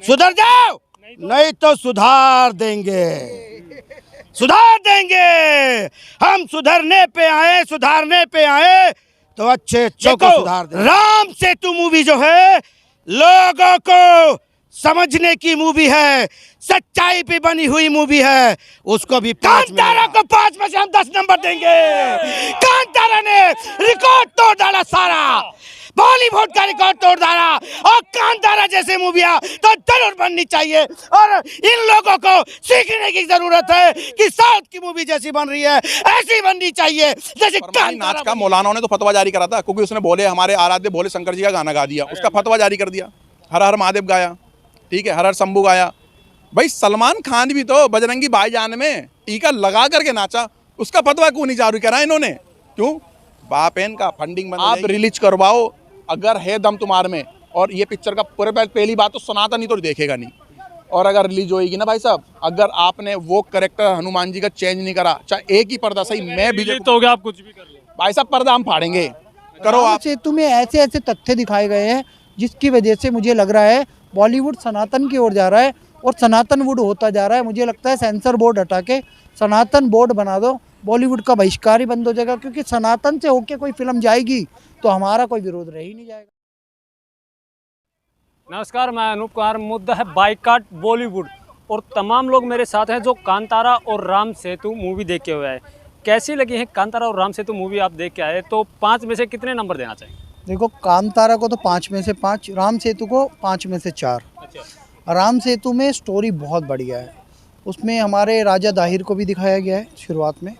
सुधर जाओ, नहीं तो सुधार देंगे, सुधार देंगे। हम सुधरने पे आए, सुधारने पे आए तो अच्छे अच्छों को सुधार देंगे। राम सेतु मूवी जो है लोगों को समझने की मूवी है, सच्चाई पे बनी हुई मूवी है, उसको भी कांतारा को 5 में से हम 10 नंबर देंगे। कांतारा ने रिकॉर्ड तोड़ डाला, सारा बॉलीवुड का रिकॉर्ड तोड़ डाला, और कांतारा जैसे मूवियां तो जरूर बननी चाहिए। और इन लोगों को सीखने की जरूरत है कि साउथ की मूवी जैसी बन रही है ऐसी बननी चाहिए जैसे कांतारा। नाच का मौलाना ने तो फतवा जारी करा था, क्योंकि उसने बोले हमारे आराध्य भोले शंकर जी का गाना गा दिया, उसका फतवा जारी कर दिया। हर हर महादेव गाया, ठीक है, हर हर शंभू गाया। भाई सलमान खान भी तो बजरंगी भाईजान में टीका लगा करके नाचा, उसका फतवा क्यों नहीं जारी करा इन्होंने? क्यों? बाप एन का फंडिंग बंद, आप रिलीज करवाओ अगर है दम तुम्हार में। और ये पिक्चर का पूरे पहली बात तो सनातन ही तो देखेगा नहीं। और अगर रिलीज होएगी ना भाई साहब, अगर आपने वो कैरेक्टर हनुमान जी का चेंज नहीं करा, चाहे एक ही पर्दा सही, मैं भी तो हो गया, आप कुछ भी कर लो भाई साहब, पर्दा हम फाड़ेंगे। करो आप। सेतु में ऐसे ऐसे तथ्य दिखाए गए हैं जिसकी वजह से मुझे लग रहा है बॉलीवुड सनातन की ओर जा रहा है और सनातन वुड होता जा रहा है। मुझे लगता है सेंसर बोर्ड हटा के सनातन बोर्ड बना दो, बॉलीवुड का बहिष्कार ही बंद हो जाएगा। क्योंकि सनातन से होके कोई फिल्म जाएगी तो हमारा कोई विरोध रह ही नहीं जाएगा। नमस्कार, मैं अनूप कुमार। मुद्दा है बाइकाट बॉलीवुड, और तमाम लोग मेरे साथ हैं जो कांतारा और राम सेतु मूवी देख के हुए हैं। कैसी लगी है कांतारा और राम सेतु मूवी? आप देख के आए तो 5 में से कितने नंबर देना चाहिए? देखो, कांतारा को तो 5 में से 5, राम सेतु को 5 में से 4। अच्छा। राम सेतु में स्टोरी बहुत बढ़िया है, उसमें हमारे राजा दाहिर को भी दिखाया गया है शुरुआत में,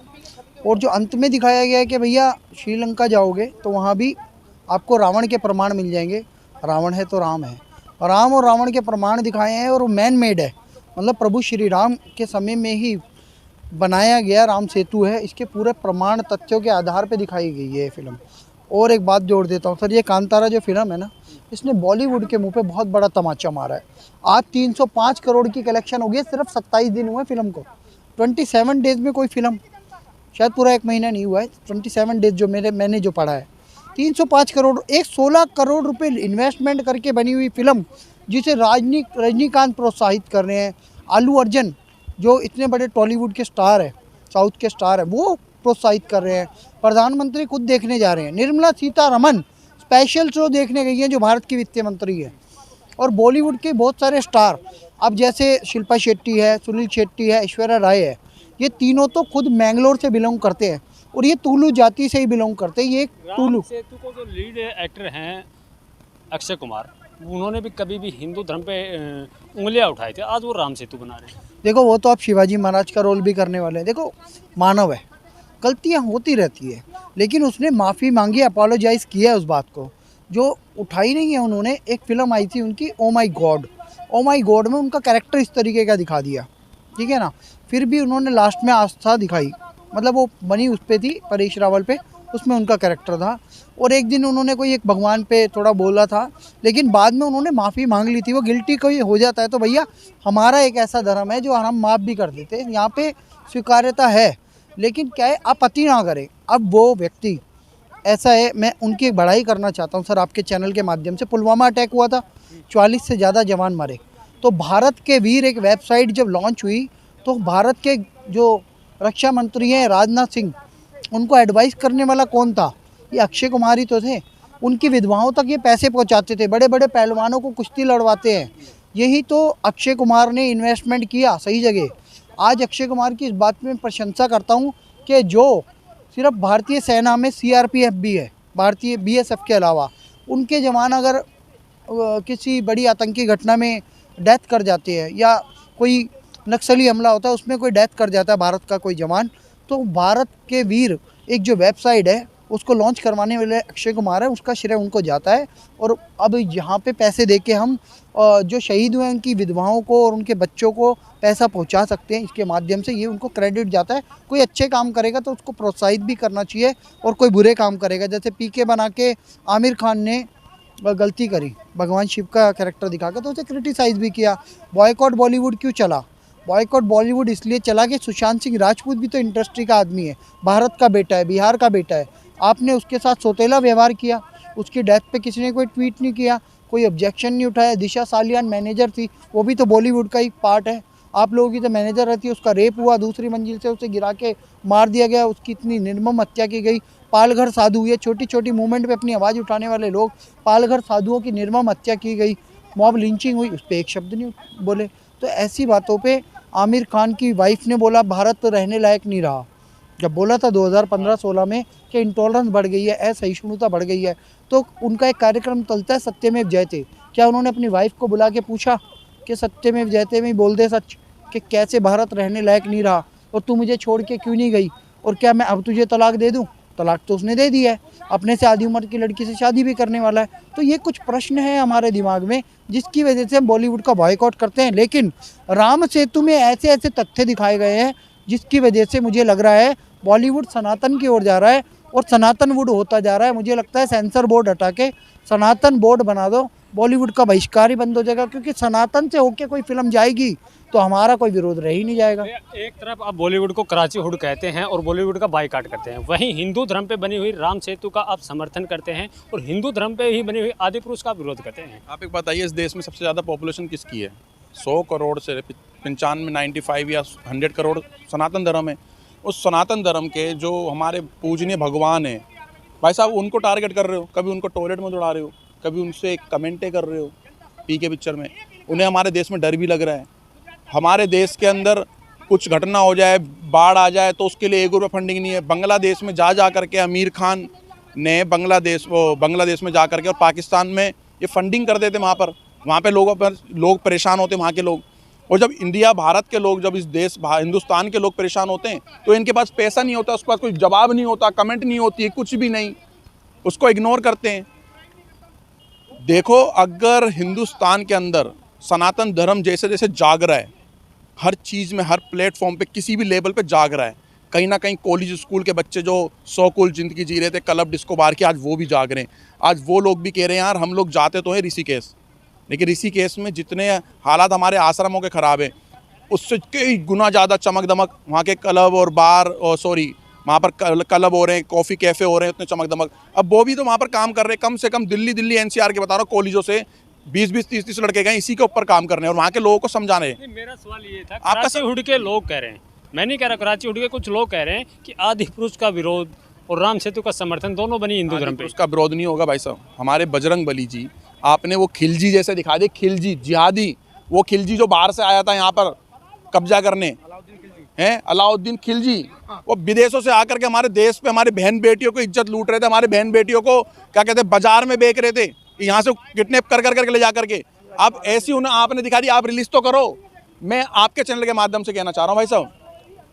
और जो अंत में दिखाया गया है कि भैया श्रीलंका जाओगे तो वहाँ भी आपको रावण के प्रमाण मिल जाएंगे। रावण है तो राम है, राम और रावण के प्रमाण दिखाए हैं, और वो मैन मेड है, मतलब प्रभु श्री राम के समय में ही बनाया गया राम सेतु है। इसके पूरे प्रमाण तथ्यों के आधार पे दिखाई गई है ये फिल्म। और एक बात जोड़ देता हूँ सर, ये कांतारा जो फिल्म है ना, इसने बॉलीवुड के मुंह पे बहुत बड़ा तमाचा मारा है। आज 305 करोड़ की कलेक्शन हो गई, सिर्फ 27 दिन हुए फिल्म को। 27 डेज में कोई फिल्म, शायद पूरा 1 महीना नहीं हुआ है, 27 डेज जो मैंने जो पढ़ा है, 305 करोड़, 16 करोड़ रुपए इन्वेस्टमेंट करके बनी हुई फिल्म, जिसे रजनीकांत प्रोत्साहित कर रहे हैं, आलू अर्जुन जो इतने बड़े टॉलीवुड के स्टार है, साउथ के स्टार है, वो प्रोत्साहित कर रहे हैं, प्रधानमंत्री खुद देखने जा रहे हैं, निर्मला सीतारमन स्पेशल शो देखने गई हैं जो भारत की वित्त मंत्री है, और बॉलीवुड के बहुत सारे स्टार, अब जैसे शिल्पा शेट्टी है, सुनील शेट्टी है, ऐश्वर्या राय है, ये तीनों तो खुद मैंगलोर से बिलोंग करते हैं, और ये तुलु जाति से ही बिलोंग करते हैं। ये तुलु सेतु को जो लीड एक्टर हैं अक्षय कुमार, उन्होंने भी कभी भी हिंदू धर्म पे उंगलियां उठाई थी, आज वो राम सेतु बना रहे हैं। देखो, वो तो आप शिवाजी महाराज का रोल भी करने वाले हैं। देखो, मानव है, गलतियां होती रहती है, लेकिन उसने माफ़ी मांगी, अपोलोजाइज़ किया है उस बात को, जो उठाई नहीं है उन्होंने। एक फ़िल्म आई थी उनकी, ओ माई गॉड में उनका कैरेक्टर इस तरीके का दिखा दिया, ठीक है ना, फिर भी उन्होंने लास्ट में आस्था दिखाई, मतलब वो बनी उस पर थी, परेश रावल पे, उसमें उनका कैरेक्टर था। और एक दिन उन्होंने कोई एक भगवान पे थोड़ा बोला था, लेकिन बाद में उन्होंने माफ़ी मांग ली थी। वो गिल्टी कोई हो जाता है तो भैया, हमारा एक ऐसा धर्म है जो हम माफ़ भी कर देते हैं, यहाँ पे स्वीकार्यता है, लेकिन क्या है, आप अति ना करें। अब वो व्यक्ति ऐसा है, मैं उनकी एक बड़ाई करना चाहता हूँ सर आपके चैनल के माध्यम से। पुलवामा अटैक हुआ था, 44 से ज़्यादा जवान मरे, तो भारत के वीर एक वेबसाइट जब लॉन्च हुई तो भारत के जो रक्षा मंत्री हैं राजनाथ सिंह, उनको एडवाइस करने वाला कौन था? ये अक्षय कुमार ही तो थे। उनकी विधवाओं तक ये पैसे पहुंचाते थे, बड़े बड़े पहलवानों को कुश्ती लड़वाते हैं। यही तो अक्षय कुमार ने इन्वेस्टमेंट किया सही जगह। आज अक्षय कुमार की इस बात में प्रशंसा करता हूँ कि जो सिर्फ भारतीय सेना में CRPF भी है, भारतीय BSF के अलावा, उनके जवान अगर किसी बड़ी आतंकी घटना में डेथ कर जाते हैं, या कोई नक्सली हमला होता है उसमें कोई डेथ कर जाता है भारत का कोई जवान, तो भारत के वीर एक जो वेबसाइट है उसको लॉन्च करवाने वाले अक्षय कुमार है, उसका श्रेय उनको जाता है। और अब यहाँ पे पैसे देके हम जो शहीद हुए उनकी विधवाओं को और उनके बच्चों को पैसा पहुँचा सकते हैं, इसके माध्यम से ये उनको क्रेडिट जाता है। कोई अच्छे काम करेगा तो उसको प्रोत्साहित भी करना चाहिए, और कोई बुरे काम करेगा, जैसे PK बना के आमिर खान ने गलती करी, भगवान शिव का कैरेक्टर दिखा के, तो उसे क्रिटिसाइज़ भी किया। बॉयकॉट बॉलीवुड क्यों चला? बॉयकॉट बॉलीवुड इसलिए चला कि सुशांत सिंह राजपूत भी तो इंडस्ट्री का आदमी है, भारत का बेटा है, बिहार का बेटा है। आपने उसके साथ सौतेला व्यवहार किया, उसकी डेथ पे किसी ने कोई ट्वीट नहीं किया, कोई ऑब्जेक्शन नहीं उठाया। दिशा सालियान मैनेजर थी, वो भी तो बॉलीवुड का ही पार्ट है। आप लोगों की तो मैनेजर रहती है, उसका रेप हुआ, दूसरी मंजिल से उसे गिरा के मार दिया गया, उसकी इतनी निर्मम हत्या की गई। पालघर साधु, ये छोटी छोटी मूवमेंट पे अपनी आवाज़ उठाने वाले लोग, पालघर साधुओं की निर्मम हत्या की गई, मॉब लिंचिंग हुई, उस पर एक शब्द नहीं बोले। तो ऐसी बातों पे आमिर खान की वाइफ ने बोला भारत रहने लायक नहीं रहा। जब बोला था 2015-16 में कि इंटॉलरेंस बढ़ गई है, असहिष्णुता बढ़ गई है, तो उनका एक कार्यक्रम चलता है सत्यमेव जयते। क्या उन्होंने अपनी वाइफ को बुला के पूछा कि सत्यमेव जयते में बोल दे सच कि कैसे भारत रहने लायक नहीं रहा और तू मुझे छोड़ के क्यों नहीं गई, और क्या मैं अब तुझे तलाक दे दूँ? तलाक तो उसने दे दिया है, अपने से आधी उम्र की लड़की से शादी भी करने वाला है। तो ये कुछ प्रश्न हैं हमारे दिमाग में जिसकी वजह से हम बॉलीवुड का बॉयकॉट करते हैं। लेकिन राम सेतु में ऐसे ऐसे तथ्य दिखाए गए हैं जिसकी वजह से मुझे लग रहा है बॉलीवुड सनातन की ओर जा रहा है और सनातन वुड होता जा रहा है। मुझे लगता है सेंसर बोर्ड हटा के सनातन बोर्ड बना दो, बॉलीवुड का बहिष्कार ही बंद हो जाएगा, क्योंकि सनातन से होके कोई फिल्म जाएगी तो हमारा कोई विरोध रह ही नहीं जाएगा। एक तरफ आप बॉलीवुड को कराची हुड कहते हैं और बॉलीवुड का बायकॉट करते हैं, वहीं हिंदू धर्म पे बनी हुई राम सेतु का आप समर्थन करते हैं और हिंदू धर्म पे ही बनी हुई आदिपुरुष का विरोध करते हैं। आप एक बताइए, इस देश में सबसे ज़्यादा पॉपुलेशन किसकी है? 100 करोड़ से 95, 95 या 100 करोड़ सनातन धर्म है। उस सनातन धर्म के जो हमारे पूजनीय भगवान हैं, भाई साहब उनको टारगेट कर रहे हो, कभी उनको टॉयलेट में दौड़ा रहे हो, कभी उनसे कमेंटें कर रहे हो पीके पिक्चर में। उन्हें हमारे देश में डर भी लग रहा है। हमारे देश के अंदर कुछ घटना हो जाए, बाढ़ आ जाए, तो उसके लिए 1 रुपये फंडिंग नहीं है। बांग्लादेश में जा करके आमिर खान ने बांग्लादेश में जा करके और पाकिस्तान में ये फंडिंग कर देते वहाँ पे लोग परेशान होते वहाँ के लोग। और जब इंडिया भारत के लोग, जब इस देश हिंदुस्तान के लोग परेशान होते हैं तो इनके पास पैसा नहीं होता, उसके पास कोई जवाब नहीं होता, कमेंट नहीं होती है, कुछ भी नहीं, उसको इग्नोर करते हैं। देखो, अगर हिंदुस्तान के अंदर सनातन धर्म जैसे जैसे जाग रहा है, हर चीज़ में, हर प्लेटफॉर्म पे, किसी भी लेवल पे जाग रहा है, कहीं ना कहीं कॉलेज स्कूल के बच्चे जो सो कूल ज़िंदगी जी रहे थे क्लब डिस्को बार की, आज वो भी जाग रहे हैं। आज वो लोग भी कह रहे हैं यार हम लोग जाते तो हैं ऋषिकेश, लेकिन ऋषिकेश में जितने हालात हमारे आश्रमों के ख़राब हैं उससे कई गुना ज़्यादा चमक दमक वहाँ के क्लब और बार, वहाँ पर क्लब हो रहे हैं, कॉफ़ी कैफ़े हो रहे हैं, उतने चमक दमक। अब वो भी तो वहाँ पर काम कर रहे हैं। कम से कम दिल्ली एनसीआर के बता रहा हूँ, कॉलेजों से 20-20, 30-30 लड़के गए इसी के ऊपर काम करने और वहाँ के लोगों को समझाने। मेरा सवाल ये था, कराची हुड के लोग कह रहे हैं, मैं नहीं कह रहा, कराची हुड के कुछ लोग कह रहे हैं कि आदिपुरुष का विरोध और राम सेतु का समर्थन दोनों बनी हिंदू धर्म पे। उसका विरोध नहीं होगा भाई साहब। हमारे बजरंग बली जी, आपने वो खिलजी जैसे दिखा दिए, खिलजी जिहादी, वो खिलजी जो बाहर से आया था यहाँ पर कब्जा करने, हैं अलाउद्दीन खिलजी, वो विदेशों से आकर के हमारे देश पे हमारे बहन बेटियों को इज्जत लूट रहे थे, हमारे बहन बेटियों को क्या कहते हैं बाजार में बेच रहे थे, यहाँ से किडनैप कर करके ले जा करके। अब ऐसी उन्हें आपने दिखा दी, आप रिलीज तो करो। मैं आपके चैनल के माध्यम से कहना चाह रहा हूँ भाई साहब,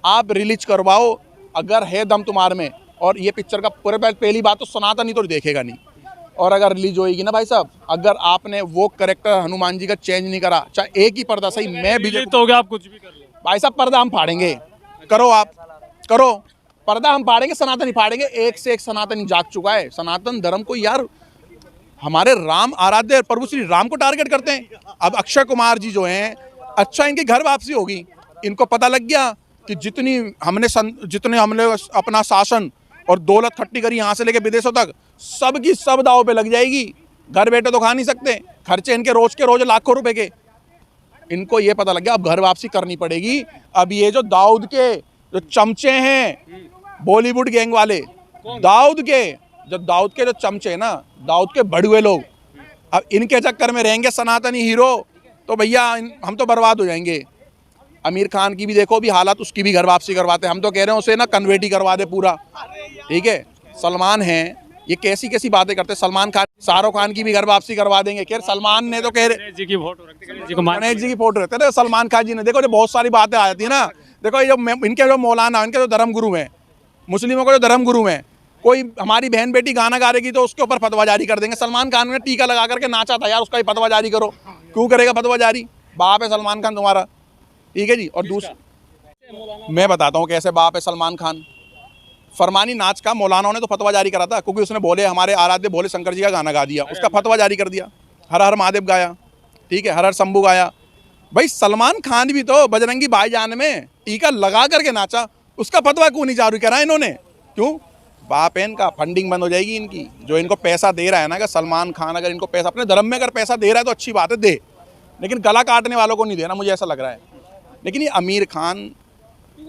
आप रिलीज करवाओ अगर है दम तुम्हारे में। और ये पिक्चर का पूरे पहली बात तो सनातन ही तो देखेगा नहीं, और अगर रिलीज होएगी ना भाई साहब, अगर आपने वो कैरेक्टर हनुमान जी का चेंज नहीं करा, चाहे एक ही पर्दा सही, मैं भी तो हो गया, आप कुछ भी कर लो भाई साहब, पर्दा हम फाड़ेंगे, करो आप करो, पर्दा हम फाड़ेंगे, सनातन ही फाड़ेंगे। एक से एक सनातन ही जाग चुका है। सनातन धर्म को यार हमारे राम आराध्य प्रभु श्री राम को टारगेट करते हैं। अब अक्षय कुमार जी जो हैं, अच्छा इनकी घर वापसी होगी, इनको पता लग गया कि जितने हमने अपना शासन और दौलत खट्टी करी यहाँ से लेके विदेशों तक, सबकी सब दाव पे लग जाएगी। घर बैठे तो खा नहीं सकते, खर्चे इनके रोज के रोज लाखों रुपए के। इनको ये पता लग गया अब घर वापसी करनी पड़ेगी। अब ये जो दाऊद के जो चमचे हैं, बॉलीवुड गैंग वाले, दाऊद के जो चमचे हैं ना, दाऊद के बड़ुए लोग, अब इनके चक्कर में रहेंगे सनातनी हीरो, तो भैया हम तो बर्बाद हो जाएंगे। आमिर खान की भी देखो भी हालात, उसकी भी घर वापसी करवाते हैं। हम तो कह रहे हैं उसे ना कन्वर्ट ही करवा दे पूरा, ठीक है। सलमान है, ये कैसी कैसी बातें करते हैं। सलमान खान, शाहरुख खान की भी घर वापसी करवा देंगे। खैर सलमान ने तो कह रहे गणेश जी की फोटो रखते, रखते थे सलमान खान जी ने। देखो जो बहुत सारी बातें आ जाती है ना, देखो ये जो इनके जो मौलाना, इनके जो धर्म गुरु हैं, मुस्लिमों के जो धर्म गुरु हैं, कोई हमारी बहन बेटी गाना गा रहेगी तो उसके ऊपर फतवा जारी कर देंगे। सलमान खान ने टीका लगा करके नाचा था यार, उसका ही फतवा जारी करो। क्यों करेगा फतवा जारी? बाप है सलमान खान तुम्हारा, ठीक है जी। और दूसरा मैं बताता हूँ कैसे बाप है सलमान खान। फरमानी नाच का मौलाना ने तो फतवा जारी करा था, क्योंकि उसने बोले हमारे आराध्य भोले शंकर जी का गाना गा दिया, उसका फतवा जारी कर दिया। हर हर महादेव गाया, ठीक है, हर हर शंभू गाया। भाई सलमान खान भी तो बजरंगी भाईजान में टीका लगा करके नाचा, उसका फतवा क्यों नहीं जारी करा इन्होंने? क्यों? बाप है इनका, फंडिंग बंद हो जाएगी इनकी। जो इनको पैसा दे रहा है ना, अगर सलमान खान अगर इनको पैसा अपने धर्म में अगर पैसा दे रहा है तो अच्छी बात है, दे, लेकिन गला काटने वालों को नहीं देना, मुझे ऐसा लग रहा है। लेकिन ये आमिर खान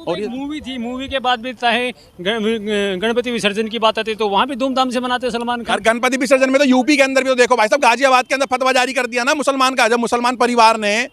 और ये मूवी थी, मूवी के बाद भी चाहे गणपति विसर्जन की बात आती है तो वहाँ भी धूमधाम से मनाते हैं सलमान खान। यार गणपति विसर्जन में तो यूपी के अंदर भी तो देखो भाई साहब, गाजियाबाद के अंदर फतवा जारी कर दिया ना मुसलमान का। जब मुसलमान परिवार ने,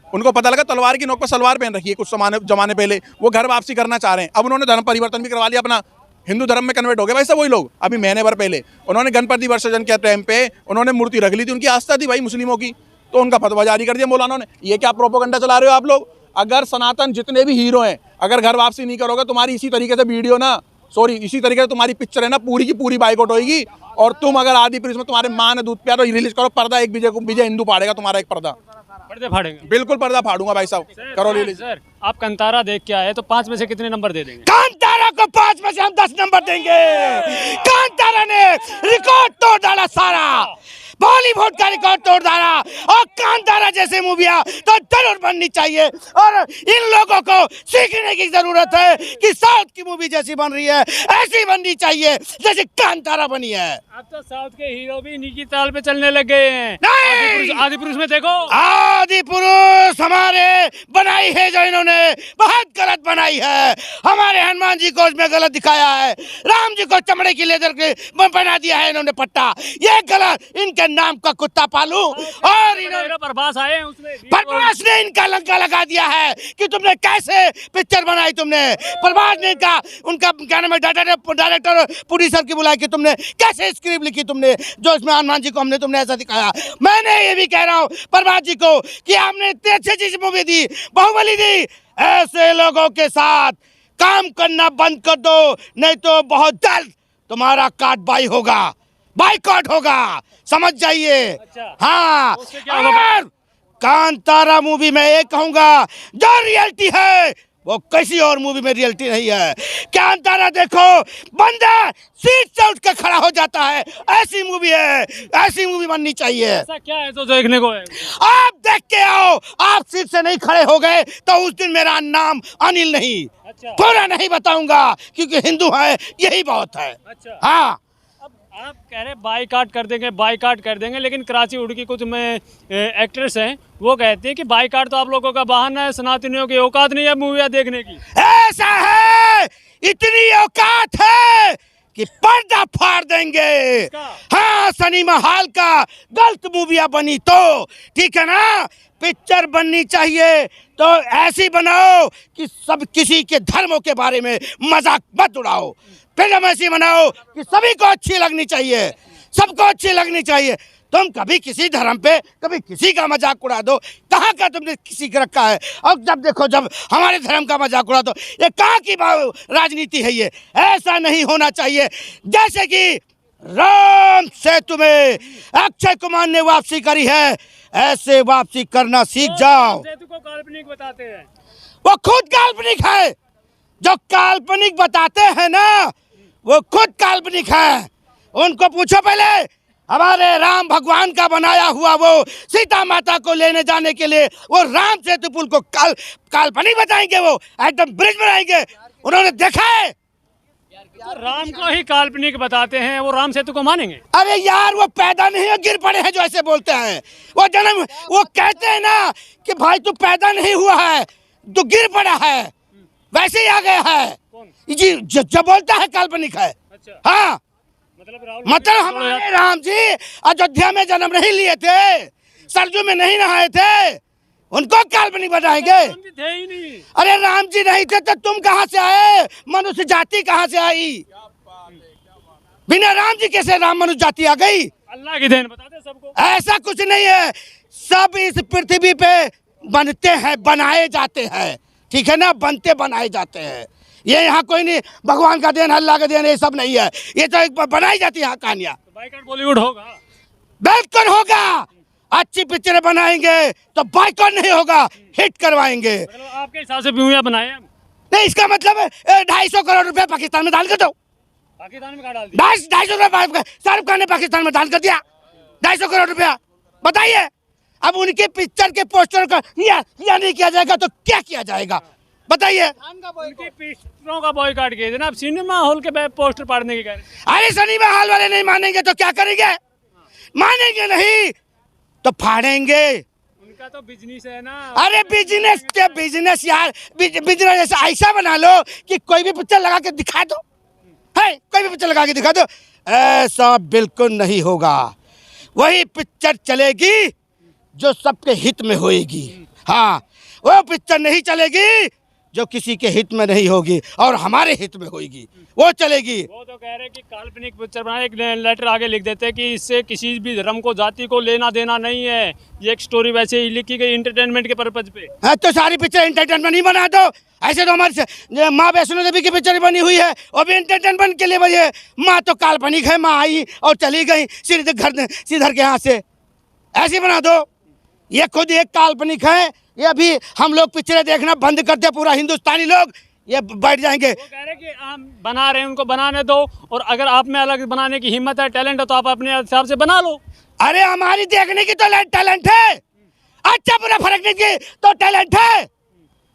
उनको पता लगा तलवार की नोक पर सलवार पहन रखी है कुछ जमाने पहले, वो घर वापसी करना चाह रहे हैं। अब उन्होंने धर्म परिवर्तन भी करवा लिया, अपना हिंदू धर्म में कन्वर्ट हो गए भाई साहब वही लोग। अभी महीने भर पहले उन्होंने गणपति विसर्जन के टाइम पे उन्होंने मूर्ति रख ली थी, उनकी आस्था थी भाई मुस्लिमों की, तो उनका फतवा जारी कर दिया मौलाना ने। ये क्या प्रोपोगंडा चला रहे हो आप लोग? अगर सनातन जितने भी हीरो हैं, अगर घर वापसी नहीं करोगे, तुम्हारी इसी तरीके से वीडियो ना, सॉरी इसी तरीके से तुम्हारी पिक्चर है ना, पूरी की पूरी बाइकआउट होगी। और तुम अगर आदि पुरुष में तुम्हारे माँ ने दूध पिया तो रिलीज करो, पर्दा एक विजय हिंदू फाड़ेगा तुम्हारा, एक पर्दा पर्दे फाड़ेंगे। बिल्कुल पर्दा फाड़ूंगा भाई साहब, करो रिलीज। सर आप कंतारा देख के आए तो 5 में से कितने नंबर दे देंगे? कांतारा को 5 में से हम 10 नंबर देंगे। कांतारा ने रिकॉर्ड तोड़ डाला सारा, बॉलीवुड का रिकॉर्ड तोड़ डाला। और कांतारा जैसे मूवियां तो जरूर बननी चाहिए, और इन लोगों को सीखने की जरूरत है कि साउथ की मूवी जैसी बन रही है ऐसी बननी चाहिए जैसे कांतारा बनी है। अब तो साउथ के हीरो भी इन्हीं की ताल पे चलने लग गए हैं। नहीं! आदि पुरुष में देखो, आदि पुरुष हमारे बनाई है जो इन्होंने बहुत गलत बनाई है। हमारे हनुमान जी को उसमें गलत दिखाया है, राम जी को चमड़े की लेदर के बना दिया है इन्होंने पट्टा, ये गलत। इनके नाम का कुत्ता पालू, और इन्होंने प्रभास आए हैं उसमें, प्रभास ने इनका लंका लगा दिया है कि तुमने कैसे पिक्चर बनाई। तुमने प्रभास ने इनका, उनका क्या नाम है, डायरेक्टर प्रोड्यूसर की बुलाया कि तुमने कैसे स्क्रिप्ट लिखी तुमने, जो इसमें हनुमान जी को हमने तुमने ऐसा दिखाया। मैंने ये भी कह रहा हूँ प्रभास जी को कि आपने इतनी अच्छी चीज मूवी दी, बाहुबली दी, ऐसे लोगों के साथ काम करना बंद कर दो, नहीं तो बहुत जल्द तुम्हारा कार्रवाई होगा, बाइकआउट होगा, समझ जाइए। अच्छा। हाँ, उससे क्या होगा? और कांतारा मूवी में ये कहूंगा, जो रियलिटी है वो किसी और मूवी में रियलिटी नहीं है। कांतारा देखो, बंदा सीट से उठ के खड़ा हो जाता है, ऐसी मूवी है, ऐसी मूवी बननी चाहिए। ऐसा क्या है तो देखने को है? आप देख के आओ, आप सीट से नहीं खड़े हो गए तो उस दिन मेरा नाम अनिल नहीं, अच्छा। पूरा नहीं बताऊंगा, क्योंकि हिंदू है यही बहुत है। अच्छा। हाँ, आप कह रहे बाइकाट कर देंगे, बाइकाट कर देंगे, लेकिन कराची उड़ की कुछ में एक्ट्रेस हैं वो कहती है कि बाइकाट तो आप लोगों का बहाना है, सनातनियों की औकात नहीं है मूवियाँ देखने की। ऐसा है, इतनी औकात है कि पर्दा फाड़ देंगे। हाँ, सिनेमा हॉल का गलत मूवियाँ बनी तो ठीक है ना, पिक्चर बननी चाहिए तो ऐसी बनाओ कि सब किसी के धर्मों के बारे में मजाक मत उड़ाओ। फिल्म ऐसी बनाओ कि सभी को अच्छी लगनी चाहिए, सबको अच्छी लगनी चाहिए। तुम कभी किसी धर्म पे कभी किसी का मजाक उड़ा दो, कहाँ का तुमने किसी का रखा है? और जब देखो, जब हमारे धर्म का मजाक उड़ा दो, ये कहाँ की राजनीति है? ये ऐसा नहीं होना चाहिए। जैसे कि राम सेतु में अक्षय कुमार ने वापसी करी है, ऐसे वापसी करना सीख जाओ। सेतु को काल्पनिक बताते हैं, वो खुद काल्पनिक है। जो काल्पनिक बताते हैं ना, वो खुद काल्पनिक है। उनको पूछो पहले, हमारे राम भगवान का बनाया हुआ वो सीता माता को लेने जाने के लिए वो राम सेतु पुल को काल्पनिक बताएंगे? वो एकदम ब्रिज बनाएंगे? उन्होंने देखा है? तो राम को ही काल्पनिक बताते हैं, वो राम सेतु को मानेंगे? अरे यार, वो पैदा नहीं हो, गिर पड़े हैं जो ऐसे बोलते हैं। वो जन्म, वो कहते हैं ना कि भाई तू पैदा नहीं हुआ है, तू गिर पड़ा है, वैसे ही आ गया है जी। जो बोलता है काल्पनिक है। अच्छा। हाँ, मतलब हमारे राम जी अयोध्या में जन्म नहीं लिए थे, सरजू में नहीं नहाए थे, उनको काल्पनिक बनाएंगे? थे ही नहीं। अरे राम जी नहीं थे तो तुम कहाँ से आए? मनुष्य जाति कहाँ से आई? बिना राम जी कैसे राम मनुष्य जाति आ गई? अल्लाह की देन बताते सबको। ऐसा कुछ नहीं है, सब इस पृथ्वी पे बनते हैं, बनाए जाते हैं, ठीक है ना, बनते बनाए जाते हैं। ये यहाँ कोई नहीं भगवान का देन, अल्लाह का देन, ये सब नहीं है, ये तो एक बनाई जाती है यहाँ कहानियाँ। तो बाइकआउट बॉलीवुड होगा? बिल्कुल होगा। अच्छी पिक्चरें बनाएंगे तो बाइकआउट नहीं होगा, हिट करवाएंगे। मतलब आपके हिसाब से मूवियाँ बनाए हैं? नहीं, इसका मतलब 250 करोड़ रुपए पाकिस्तान में दान कर दो। पाकिस्तान में कहाँ डाल दिया? 250 रुपए शाहरुख खान ने पाकिस्तान में दान कर दिया, 250 करोड़ रुपया। बताइए, अब उनके पिक्चर के पोस्टर का या नहीं किया जाएगा तो क्या किया जाएगा? बताइए। उनकी पिक्चरों का बॉयकॉट किए जनाब, सिनेमा हॉल के पोस्टर फाड़ने की कह रहे हैं। अरे सिनेमा हॉल वाले नहीं मानेंगे तो क्या करेंगे? मानेंगे नहीं तो फाड़ेंगे। उनका तो बिजनेस है ना। अरे बिजनेस के बिजनेस यार, बिजनेस ऐसा बना लो कि कोई भी पिक्चर लगा के दिखा दो, है कोई भी पिक्चर लगा के दिखा दो। ऐसा बिल्कुल नहीं होगा। वही पिक्चर चलेगी जो सबके हित में होएगी। हाँ, वो पिक्चर नहीं चलेगी जो किसी के हित में नहीं होगी और हमारे हित में होगी, वो चलेगी। वो तो कह रहे हैं कि काल्पनिक पिक्चर बनाए, एक लेटर आगे लिख देते हैं कि इससे किसी भी धर्म को, जाति को लेना देना नहीं है, ये एक स्टोरी वैसे ही लिखी गई इंटरटेनमेंट के पर्पज पे। हाँ, तो सारी पिक्चर इंटरटेनमेंट ही बना दो। ऐसे तो हमारे माँ वैष्णो देवी की पिक्चर बनी हुई है, वो भी इंटरटेनमेंट के लिए बनी है। माँ तो काल्पनिक है, माँ आई और चली गई श्रीधर के यहाँ से, ऐसे बना दो। ये खुद एक काल्पनिक है। ये अभी हम लोग पिक्चरें देखना बंद करते, पूरा हिंदुस्तानी लोग ये बैठ जाएंगे। वो कह रहे हैं कि हम बना रहे हैं, उनको बनाने दो, और अगर आप में अलग बनाने की हिम्मत है, टैलेंट है, तो आप अपने हिसाब से बना लो। अरे हमारी देखने की तो टैलेंट है, अच्छा बुरा फर्क नहीं की तो टैलेंट है,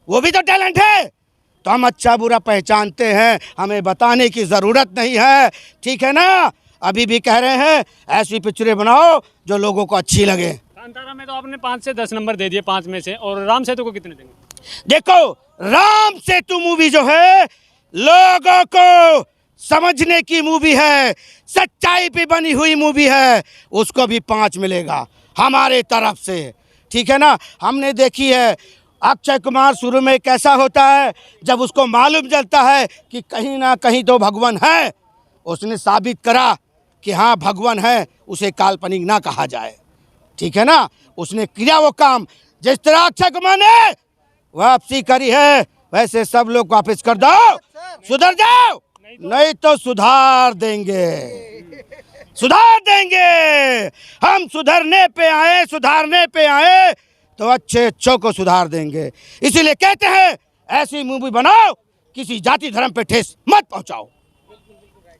वो भी तो टैलेंट है। तो हम अच्छा बुरा पहचानते हैं, हमें बताने की ज़रूरत नहीं है, ठीक है ना। अभी भी कह रहे हैं ऐसी पिक्चरें बनाओ जो लोगों को अच्छी लगे। कांतारा में तो आपने 5 से 10 नंबर दे दिए, 5 में से, और राम सेतु को कितने देंगे? देखो, राम सेतु मूवी जो है लोगों को समझने की मूवी है, सच्चाई पे बनी हुई मूवी है, उसको भी 5 मिलेगा हमारे तरफ से, ठीक है ना। हमने देखी है अक्षय कुमार शुरू में कैसा होता है, जब उसको मालूम चलता है कि कहीं ना कहीं तो भगवान है, उसने साबित करा कि हाँ भगवान है, उसे काल्पनिक ना कहा जाए, ठीक है ना। उसने किया वो काम, जिस तरह अक्षय कुमार ने वापसी करी है वैसे सब लोग वापस कर दो, सुधर जाओ, नहीं तो सुधार देंगे, सुधार देंगे। हम सुधरने पे आए तो अच्छे अच्छों को सुधार देंगे। इसीलिए कहते हैं ऐसी मूवी बनाओ किसी जाति धर्म पे ठेस मत पहुंचाओ।